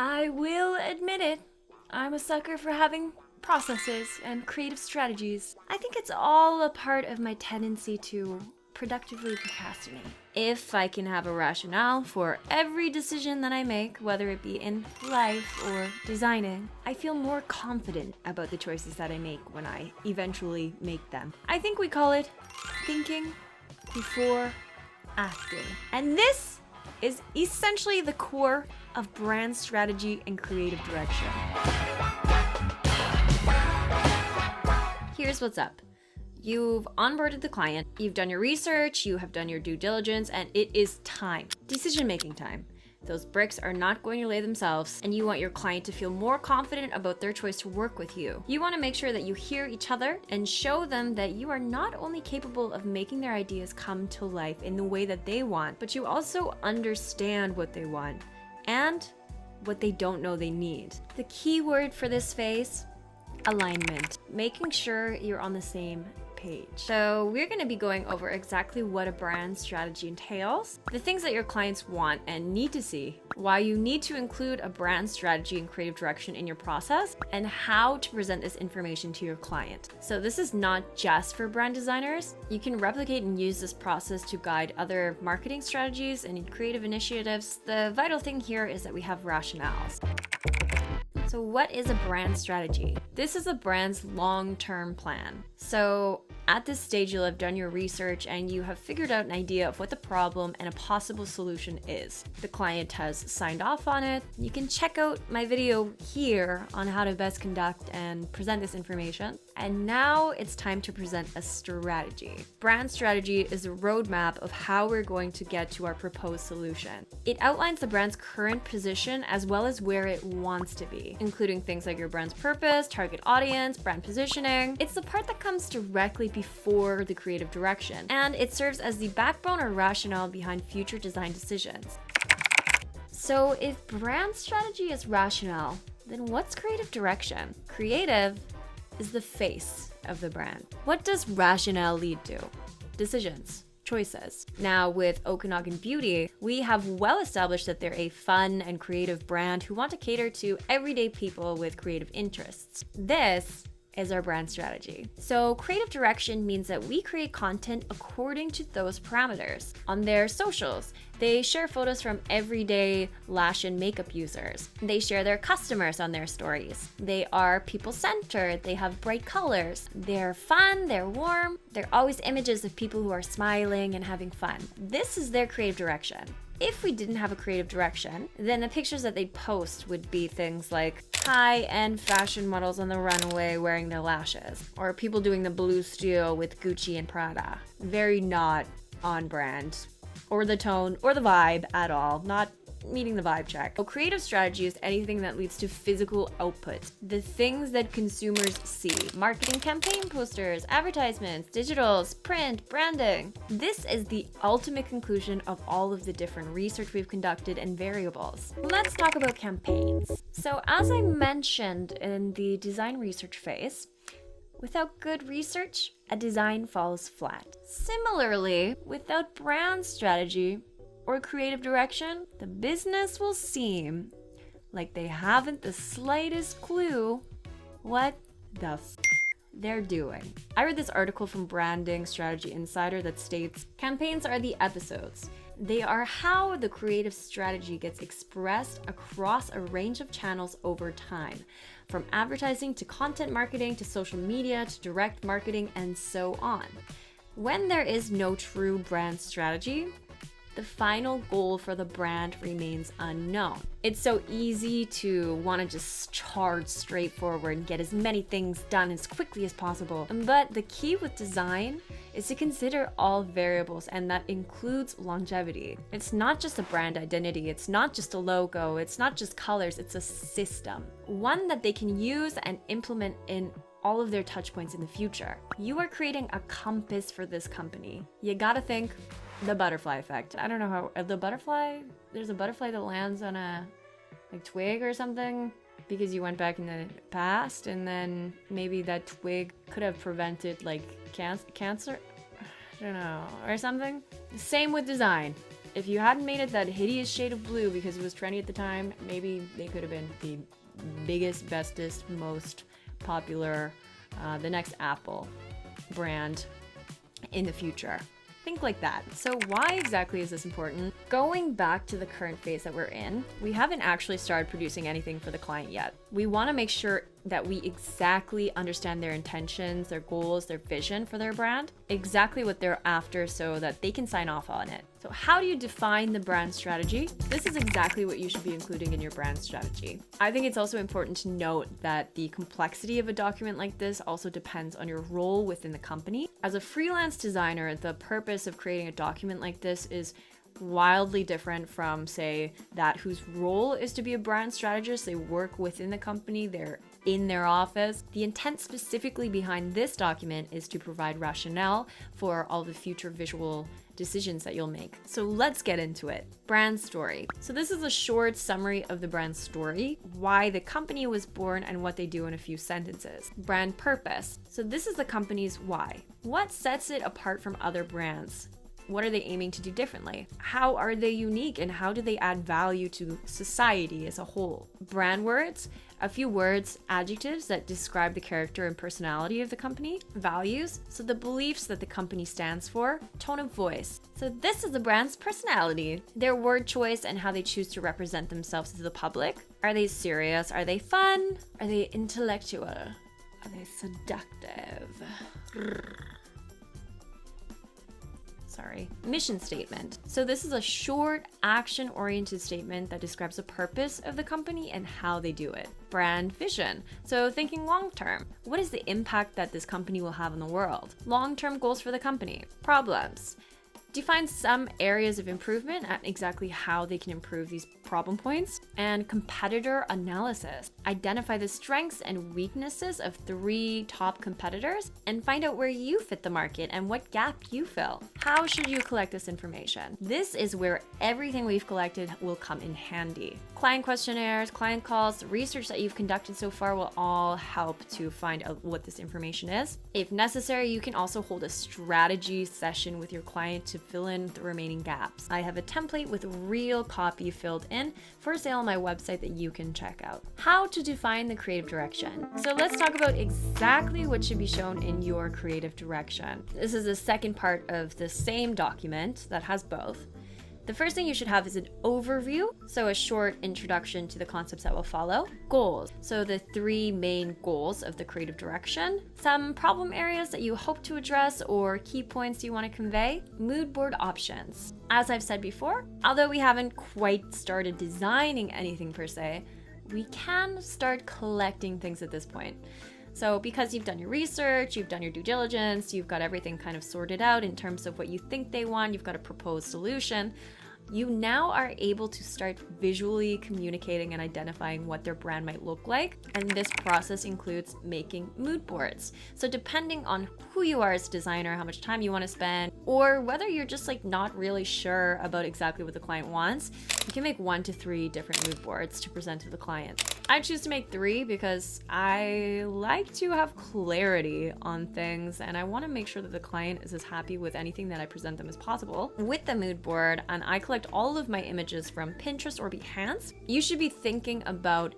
I will admit it, I'm a sucker for having processes and creative strategies. I think it's all a part of my tendency to productively procrastinate. If I can have a rationale for every decision that I make, whether it be in life or designing, I feel more confident about the choices that I make when I eventually make them. I think we call it thinking before acting. And this is essentially the core of brand strategy and creative direction. Here's what's up. You've onboarded the client, you've done your research, you have done your due diligence, and it is time. Decision-making time. Those bricks are not going to lay themselves, and you want your client to feel more confident about their choice to work with you. You want to make sure that you hear each other and show them that you are not only capable of making their ideas come to life in the way that they want, but you also understand what they want and what they don't know they need. The key word for this phase: alignment. Making sure you're on the same page. So we're going to be going over exactly what a brand strategy entails, the things that your clients want and need to see, why you need to include a brand strategy and creative direction in your process, and how to present this information to your client. So this is not just for brand designers. You can replicate and use this process to guide other marketing strategies and creative initiatives. The vital thing here is that we have rationales. So what is a brand strategy? This is a brand's long-term plan. So at this stage, you'll have done your research and you have figured out an idea of what the problem and a possible solution is. The client has signed off on it. You can check out my video here on how to best conduct and present this information. And now it's time to present a strategy. Brand strategy is a roadmap of how we're going to get to our proposed solution. It outlines the brand's current position as well as where it wants to be, including things like your brand's purpose, target audience, brand positioning. It's the part that comes directly before the creative direction, and it serves as the backbone or rationale behind future design decisions. So if brand strategy is rationale, then what's creative direction? Creative is the face of the brand. What does rationale lead to? Decisions. Choices. Now with Okanagan Beauty, we have well established that they're a fun and creative brand who want to cater to everyday people with creative interests. This is our brand strategy. So creative direction means that we create content according to those parameters. On their socials, they share photos from everyday lash and makeup users. They share their customers on their stories. They are people-centered. They have bright colors. They're fun, they're warm. They're always images of people who are smiling and having fun. This is their creative direction. If we didn't have a creative direction, then the pictures that they'd post would be things like high-end fashion models on the runway wearing their lashes, or people doing the blue steel with Gucci and Prada. Very not on brand, or the tone, or the vibe at all. Not meeting the vibe check. So creative strategy is anything that leads to physical output. The things that consumers see. Marketing campaign posters, advertisements, digitals, print, branding. This is the ultimate conclusion of all of the different research we've conducted and variables. Let's talk about campaigns. So as I mentioned in the design research phase, without good research, a design falls flat. Similarly, without brand strategy or creative direction, the business will seem like they haven't the slightest clue what the they're doing. I read this article from Branding Strategy Insider that states, campaigns are the episodes. They are how the creative strategy gets expressed across a range of channels over time, from advertising to content marketing to social media to direct marketing and so on. When there is no true brand strategy, the final goal for the brand remains unknown. It's so easy to want to just charge straight forward and get as many things done as quickly as possible. But the key with design is to consider all variables, and that includes longevity. It's not just a brand identity, it's not just a logo, it's not just colors, it's a system. One that they can use and implement in all of their touch points in the future. You are creating a compass for this company. You gotta think the butterfly effect. I don't know how, there's a butterfly that lands on a twig or something because you went back in the past, and then maybe that twig could have prevented like cancer, I don't know, or something. Same with design. If you hadn't made it that hideous shade of blue because it was trendy at the time, maybe they could have been the biggest, bestest, most popular, the next Apple brand in the future. Think like that. So why exactly is this important? Going back to the current phase that we're in, we haven't actually started producing anything for the client yet. We want to make sure that we exactly understand their intentions, their goals, their vision for their brand, exactly what they're after so that they can sign off on it. So how do you define the brand strategy? This is exactly what you should be including in your brand strategy. I think it's also important to note that the complexity of a document like this also depends on your role within the company. As a freelance designer, the purpose of creating a document like this is wildly different from, say, that whose role is to be a brand strategist. They work within the company, they're in their office. The intent specifically behind this document is to provide rationale for all the future visual decisions that you'll make. So let's get into it. Brand story. So this is a short summary of the brand story, why the company was born and what they do in a few sentences. Brand purpose. So this is the company's why. What sets it apart from other brands? What are they aiming to do differently? How are they unique and how do they add value to society as a whole? Brand words, a few words, adjectives that describe the character and personality of the company. Values, so the beliefs that the company stands for. Tone of voice. So this is the brand's personality, their word choice and how they choose to represent themselves to the public. Are they serious? Are they fun? Are they intellectual? Are they seductive? Mission statement. So this is a short, action-oriented statement that describes the purpose of the company and how they do it. Brand vision. So thinking long-term. What is the impact that this company will have in the world? Long-term goals for the company. Problems. Define some areas of improvement and exactly how they can improve these problem points. And competitor analysis. Identify the strengths and weaknesses of 3 top competitors and find out where you fit the market and what gap you fill. How should you collect this information? This is where everything we've collected will come in handy. Client questionnaires, client calls, the research that you've conducted so far will all help to find out what this information is. If necessary, you can also hold a strategy session with your client to fill in the remaining gaps. I have a template with real copy filled in for sale on my website that you can check out. How to define the creative direction. So let's talk about exactly what should be shown in your creative direction. This is the second part of the same document that has both. The first thing you should have is an overview, so a short introduction to the concepts that will follow. Goals, so the 3 main goals of the creative direction. Some problem areas that you hope to address or key points you want to convey. Mood board options. As I've said before, although we haven't quite started designing anything per se, we can start collecting things at this point. So because you've done your research, you've done your due diligence, you've got everything kind of sorted out in terms of what you think they want, you've got a proposed solution, you now are able to start visually communicating and identifying what their brand might look like. And this process includes making mood boards. So depending on who you are as a designer, how much time you want to spend, or whether you're just like not really sure about exactly what the client wants, you can make 1 to 3 different mood boards to present to the client. I choose to make 3 because I like to have clarity on things and I want to make sure that the client is as happy with anything that I present them as possible. With the mood board, and I collect all of my images from Pinterest or Behance, you should be thinking about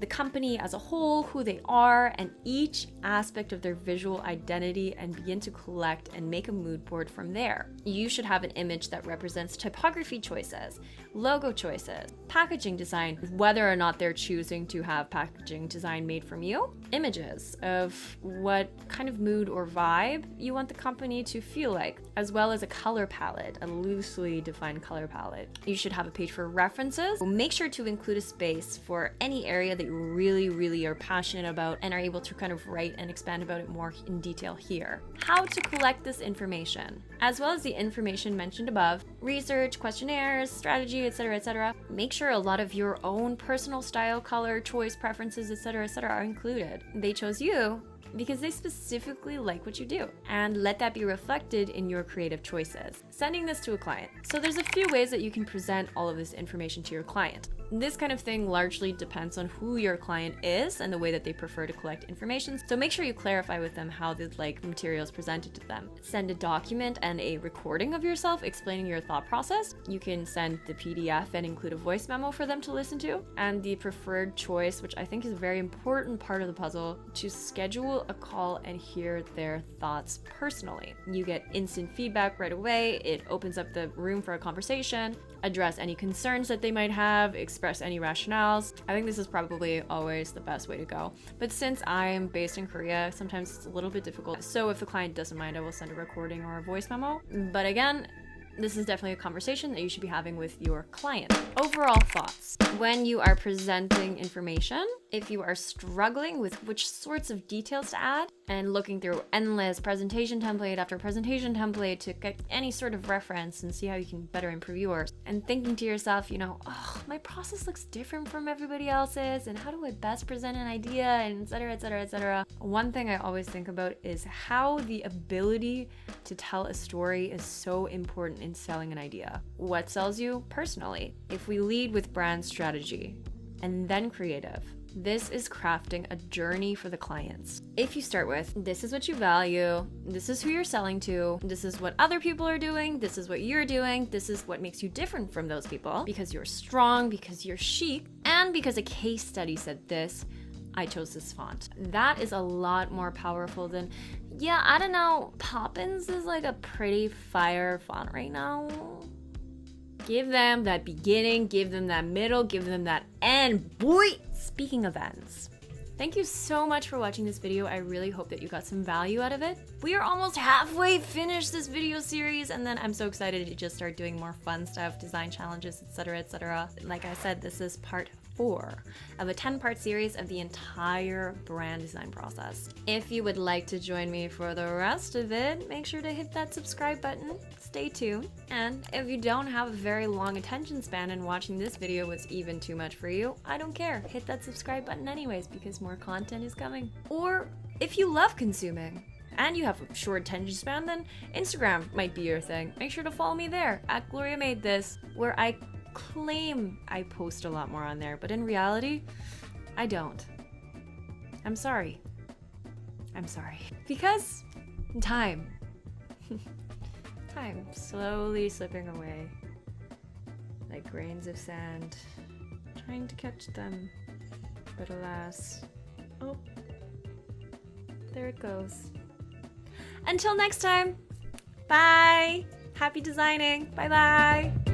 the company as a whole, who they are, and each aspect of their visual identity and begin to collect and make a mood board from there. You should have an image that represents typography choices, logo choices, packaging design, whether or not they're choosing to have packaging design made from you, images of what kind of mood or vibe you want the company to feel like, as well as a color palette, a loosely defined color palette. You should have a page for references. Make sure to include a space for any area that you really are passionate about and are able to kind of write and expand about it more in detail here. How to collect this information, as well as the information mentioned above, research, questionnaires, strategy, etc. Make sure a lot of your own personal style, color, choice, preferences, etc. are included. They chose you because they specifically like what you do, and let that be reflected in your creative choices. Sending this to a client. So there's a few ways that you can present all of this information to your client. This kind of thing largely depends on who your client is and the way that they prefer to collect information. So make sure you clarify with them how they'd like materials presented to them. Send a document and a recording of yourself explaining your thought process. You can send the PDF and include a voice memo for them to listen to. And the preferred choice, which I think is a very important part of the puzzle, to schedule a call and hear their thoughts personally. You get instant feedback right away. It opens up the room for a conversation, address any concerns that they might have, express any rationales. I think this is probably always the best way to go. But since I am based in Korea, sometimes it's a little bit difficult. So if the client doesn't mind, I will send a recording or a voice memo. But again, this is definitely a conversation that you should be having with your client. Overall thoughts. When you are presenting information, if you are struggling with which sorts of details to add and looking through endless presentation template after presentation template to get any sort of reference and see how you can better improve yours, and thinking to yourself, oh, my process looks different from everybody else's, and how do I best present an idea, and etc, etc, etc. One thing I always think about is how the ability to tell a story is so important in selling an idea. What sells you personally? If we lead with brand strategy and then creative, this is crafting a journey for the clients. If you start with, this is what you value, this is who you're selling to, this is what other people are doing, this is what you're doing, this is what makes you different from those people, because you're strong, because you're chic, and because a case study said this, I chose this font. That is a lot more powerful than, yeah, I don't know, Poppins is like a pretty fire font right now. Give them that beginning, give them that middle, give them that end, boy! Speaking of ends, thank you so much for watching this video. I really hope that you got some value out of it. We are almost halfway finished this video series, and then I'm so excited to just start doing more fun stuff, design challenges, etc, etc. Like I said, this is part 4 of a 10-part series of the entire brand design process. If you would like to join me for the rest of it, make sure to hit that subscribe button. Stay tuned. And if you don't have a very long attention span and watching this video was even too much for you, I don't care. Hit that subscribe button anyways, because more content is coming. Or if you love consuming and you have a short attention span, then Instagram might be your thing. Make sure to follow me there at Gloria Made This, where I claim I post a lot more on there, but in reality, I don't. I'm sorry. I'm sorry. Because time slowly slipping away like grains of sand, trying to catch them, but alas, oh, there it goes. Until next time, bye! Happy designing, bye-bye!